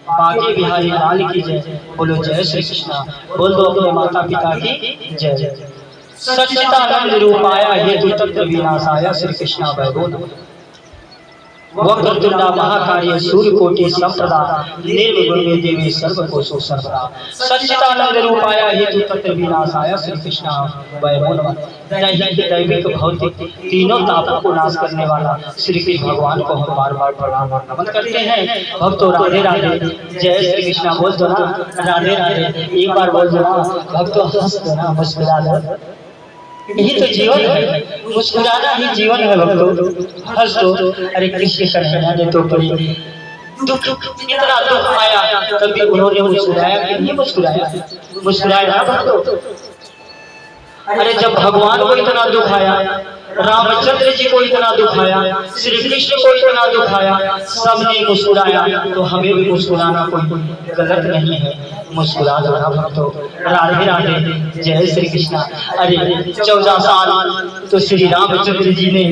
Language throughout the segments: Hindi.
बाके बिहारी लाल की जय। बोलो जय श्री कृष्णा। बोल दो अपने माता पिता की जय। सच्चिदानंद रूपाया हेतु तत्व विनाशाय श्री कृष्णा वैभव नमः। वक्रतुंडा महाकाय सूर्यकोटि समप्रभा निर्विघ्नं देवी सर्वकोशो सर्वदा। सच्चिदानंद रूपाय हेतु तत्व विनाशाय श्री कृष्णा वैभव नमः। दैविक भौतिक तीनों तापों को नाश करने वाला श्री कृष्ण भगवान को हम बार बार प्रणाम और नमन करते हैं। भक्तों राधे राधे, जय श्री कृष्णा बोल दो ना, राधे राधे एक बार बोल दो ना। भक्तों हंस दो ना, मुस्कुरा दो, यही तो जीवन है, मुस्कुराना ही जीवन है भक्तों। हंस दो। अरे कृष्ण कन्हैया तो बड़ी दुख, इतना दुख आया तभी उन्होंने मुस्कुराया कि नहीं मुस्कुराया? मुस्कुराया ना भक्तों। अरे जब भगवान को इतना दुख आया, रामचंद्र जी को इतना दुख आया, श्री कृष्ण को इतना दुख आया, सबने मुस्कुराया, तो हमें भी मुस्कुराना कोई गलत नहीं है। मुस्कुरा दो ना भक्तों। राधे राधे, जय श्री कृष्णा। अरे 14 साल तो श्री रामचंद्र जी ने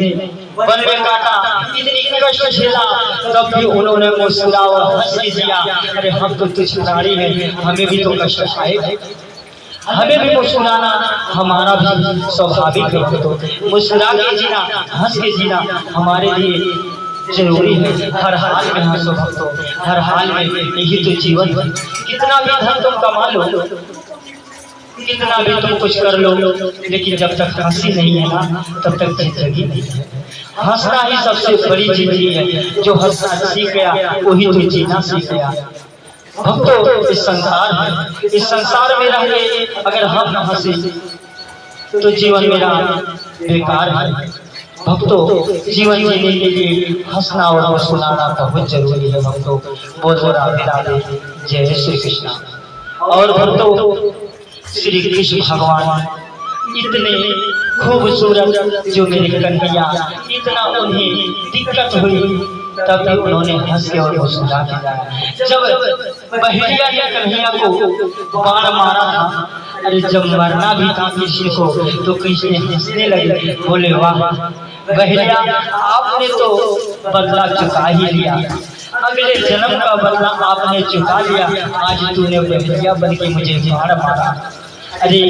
वन में काटा, इतनी कष्ट झेला, तब भी उन्होंने मुस्कुरा और हंस के जिया। अरे हम तो तुझ प्राणी हैं, हमें भी तो कष्ट आएगा, हमें भी मुस्कुराना हमारा भी स्वाभाविक है। तो मुस्कुरा के जीना, हंस के जीना हमारे लिए जरूरी है। हर हाल में हंसो भक्तों, हर हाल में, यही तो जीवन है। कितना भी धन तुम कमा लो, कितना भी तुम कुछ कर लो, लेकिन जब तक हंसी नहीं है ना, तब तक जिंदगी नहीं है। हंसना ही सबसे बड़ी जिंदगी है। जो हंसना सीख गया वही तो जीना सीख गया। भक्तों इस संसार में, इस संसार में रह के अगर हम न हंसे तो जीवन मेरा बेकार है। भक्तों जीवन जीने के लिए हंसना और मुस्कुराना बहुत जरूरी है। भक्तों बोलो राधे राधे, जय श्री कृष्णा। और भक्तों श्री कृष्ण भगवान इतने खूबसूरत, जो मेरे कन्हैया, इतना उन्हें दिक्कत हुई तब भी उन्होंने हंस के और मुस्कुरा के जाया। जब बहेलिया ने कन्हैया को बाण मारा था, अरे जब मरना भी था कृष्ण को, तो कृष्ण हंसने लगे, बोले वाह बहेलिया, आपने तो बदला चुका ही लिया, अगले जन्म का बदला आपने चुका लिया। आज तूने बहेलिया बन के मुझे बाण मारा। अरे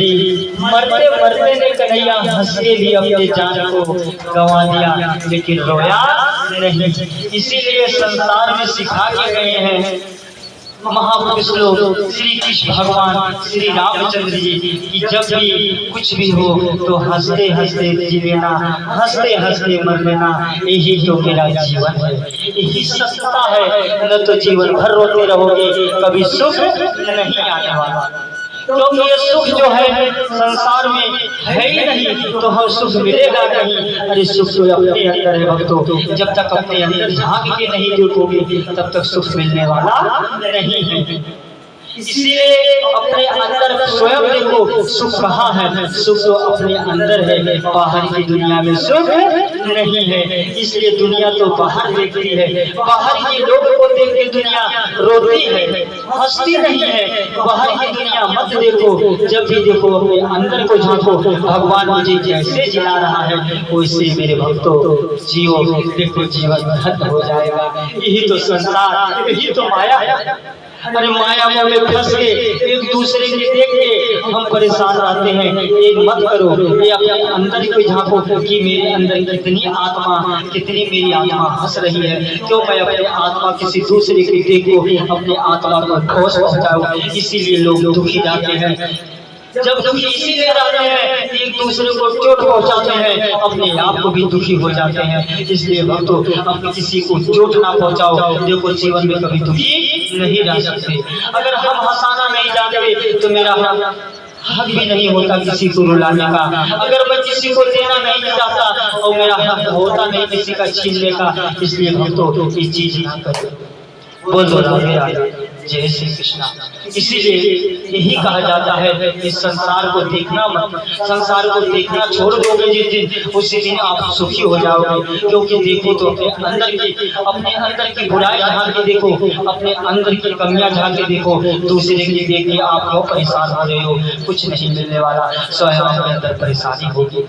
मरते मरते ने कन्हैया हंस के भी अपने जान को गंवा दिया, लेकिन रोया नहीं। इसीलिए संसार में सिखा के गए हैं महापुरुष लोग, श्री कृष्ण भगवान श्री रामचंद्र जी, कि जब भी कुछ भी हो तो हंसते हंसते जी लेना, हंसते हंसते मर लेना, यही तो मेरा जीवन है, यही सत्ता है। न तो जीवन भर रोते रहोगे, कभी सुख नहीं आने वाला। क्योंकि ये सुख जो है संसार में है ही नहीं, तो हम सुख मिलेगा नहीं। अरे सुख तो अपने अंदर है भक्तों। जब तक अपने अंदर झांक के नहीं देखोगे, तब तक सुख मिलने वाला नहीं है। इसलिए अपने अंदर स्वयं देखो, सुख कहाँ है? सुख तो अपने अंदर है, बाहर की दुनिया में सुख नहीं है। इसलिए दुनिया तो बाहर देखती है, बाहर के लोगों को देख के दुनिया रोती है, हंसती नहीं है। बाहर की दुनिया मत देखो, जब भी देखो अपने अंदर को झांको। भगवान मुझे जैसे जिला रहा है वैसे मेरे भक्तों जियो, देखो जीवन धन्य हो जाएगा। यही तो संसार, यही तो माया है। अरे माया में फंस के एक दूसरे के देख के हम परेशान रहते हैं। एक मत करो, ये अपने अंदर को झांको कि मेरे अंदर कितनी आत्मा, कितनी मेरी आत्मा हंस रही है। क्यों मैं अपने आत्मा किसी दूसरे के देखो, अपने आत्मा को ठोस पहुंचाऊं। इसीलिए लोग दुखी जाते हैं। जब दुखी इसीलिए रहते हैं, एक दूसरे को चोट पहुंचाते हैं, अपने आप को भी दुखी हो जाते हैं। इसलिए भक्तों अपने किसी को चोट ना पहुंचाओ। देखो जीवन में कभी दुखी नहीं रह सकते। अगर हम हंसाना नहीं जानते तो मेरा हक भी नहीं होता किसी को रुलाने का। अगर मैं किसी को देना नहीं चाहता और मेरा हक होता नहीं किसी का छीनने का। इसलिए भक्तों ये चीज ना करो। बोलो राधे राधे, जय श्री कृष्णा। इसीलिए यही कहा जाता है इस संसार को देखना मत। संसार को देखना छोड़ दोगे जिस दिन, उसी दिन आप सुखी हो जाओगे। क्योंकि देखो तो अपने अंदर की बुराई झांक के देखो, अपने अंदर की कमियां झांक के देखो। दूसरे की देख के आप क्यों परेशान हो रहे हो? कुछ नहीं मिलने वाला, स्वयं अपने अंदर परेशानी होगी।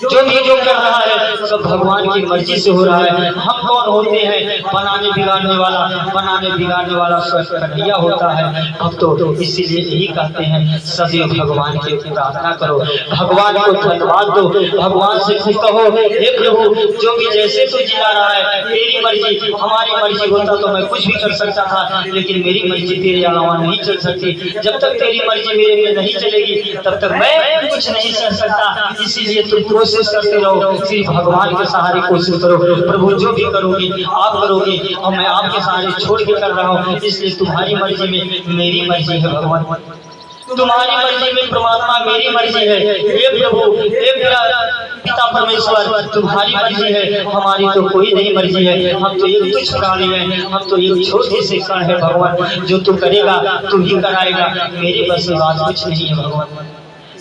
जो कर रहा है सब भगवान की मर्जी से हो रहा है। हम कौन होते हैं बनाने बिगाड़ने वाला स्वयं कन्हैया होता है। अब तो इसीलिए यही कहते हैं सदैव भगवान की प्रार्थना करो, भगवान को धन्यवाद दो, भगवान से खुद कहो हे प्रभु जो भी जैसे तू जिला रहा है तेरी मर्जी, हमारी मर्जी होता तो मैं कुछ भी कर सकता था, लेकिन मेरी मर्जी तेरे अलावा नहीं चल सकती। जब तक तेरी मर्जी मेरे में नहीं चलेगी तब तक मैं कुछ नहीं कर सकता। इसीलिए तुम कोशिश करते रहो, सिर्फ भगवान के सहारे कोशिश करो। प्रभु जो भी करोगे आप करोगे और मैं आपके सहारे छोड़ के कर रहा हूँ। इसलिए तुम्हारी मर्जी में मेरी मर्जी है भगवान, तुम्हारी मर्जी में परमात्मा मेरी मर्जी है। हे प्रभु हे पिता परमेश्वर तुम्हारी मर्जी है, हमारी तो कोई नहीं मर्जी है। हम तो एक तुच्छ प्राणी है, हम तो एक छोटे से कण है भगवान। जो तू करेगा तू ही कराएगा, मेरे बस से बात कुछ नहीं है भगवान।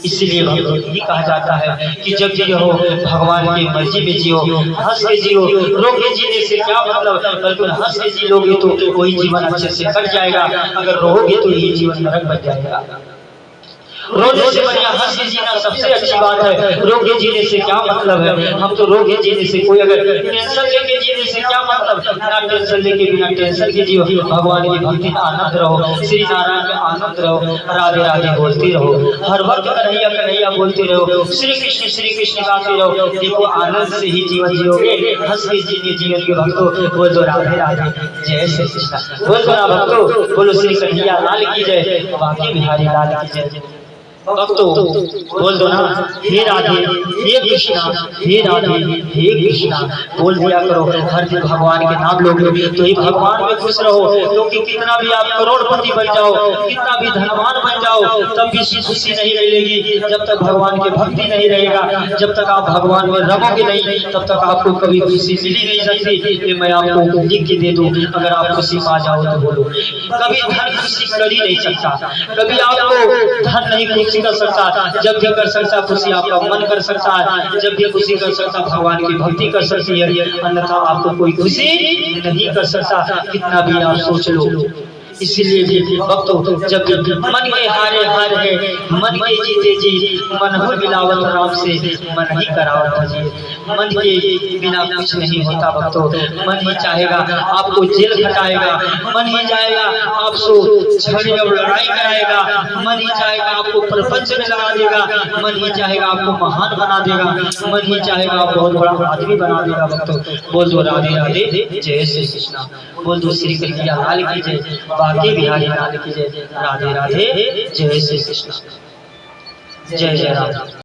इसीलिए यही कहा जाता है कि जब जियो भगवान की मर्जी में जियो, हंस के जियो। रो के जीने से क्या मतलब, बल्कि हंस के जी लोगे तो वही जीवन अच्छे से कट जाएगा। अगर रोगे तो यही जीवन नरक बन जाएगा। रोने से बढ़िया हंस के जीना सबसे अच्छी बात है। रो के जीने से क्या मतलब है, हम तो रो के जीने से कोई अगर टेंशन लेके जीने से क्या मतलब, ना टेंशन लेके बिना टेंशन के जियो। भगवान की भक्ति में आनंद रहो, श्री नारायण में आनंद रहो, राधे राधे बोलते रहो, हर वक्त कन्हैया कन्हैया बोलते रहो, श्री कृष्ण गाते रहो। देखो आनंद से ही जीवन जियोगे, हंस के जीने जीवन के भक्तों। बोल दो राधे राधे जय श्री कृष्ण, बोल दो ना भक्तों, बोलो श्री कन्हैया लाल की जय, बाकी बिहारी लाल की जय। भक्तों बोल दो ना हे राधे हे कृष्णा, हे राधे हे कृष्णा बोल दिया करो। हर दिन भगवान के नाम लोगे तो ही भगवान में खुश रहो। क्योंकि कितना भी आप करोड़पति बन जाओ, कितना भी धनवान बन जाओ, तब भी खुशी नहीं मिलेगी जब तक भगवान की भक्ति नहीं रहेगा। जब तक आप भगवान में रहोगे नहीं तब तक आपको कभी खुशी मिल ही नहीं सकती। ये मैं आपको लिख के दे दूं, अगर आप खुशी पा जाओ तो बोलो। कभी धन खुशी कर ही नहीं सकता, कभी आपको धन नहीं खुशी कर सकता। जब भी कर सकता खुशी आपका मन कर सकता है, जब भी खुशी कर सकता भगवान की भक्ति कर सकती है, अन्यथा आपको कोई खुशी नहीं कर सकता, कितना भी आप सोच लो। इसीलिए भी भक्तों जब मन के हारे हार है, मन के जीते जी, मन हो मिलावत राम से, मन ही करावत जी। मन के बिना कुछ नहीं होता भक्तों। मन ही चाहेगा आपको जेल खटाएगा, मन ही चाहेगा आपको झगड़े और लड़ाई कराएगा, मन ही चाहेगा आपको प्रपंच में लगा देगा, मन ही चाहेगा आपको महान बना देगा, मन ही चाहेगा आप बहुत बड़ा आदमी बना देगा भक्तों। बोल दो राधे राधे जय श्री कृष्णा, बोल दो श्री कन्हैया लाल की जय, बाकी बिहारी लाल की जय, राधे राधे जय श्री कृष्ण, जय जय राधे।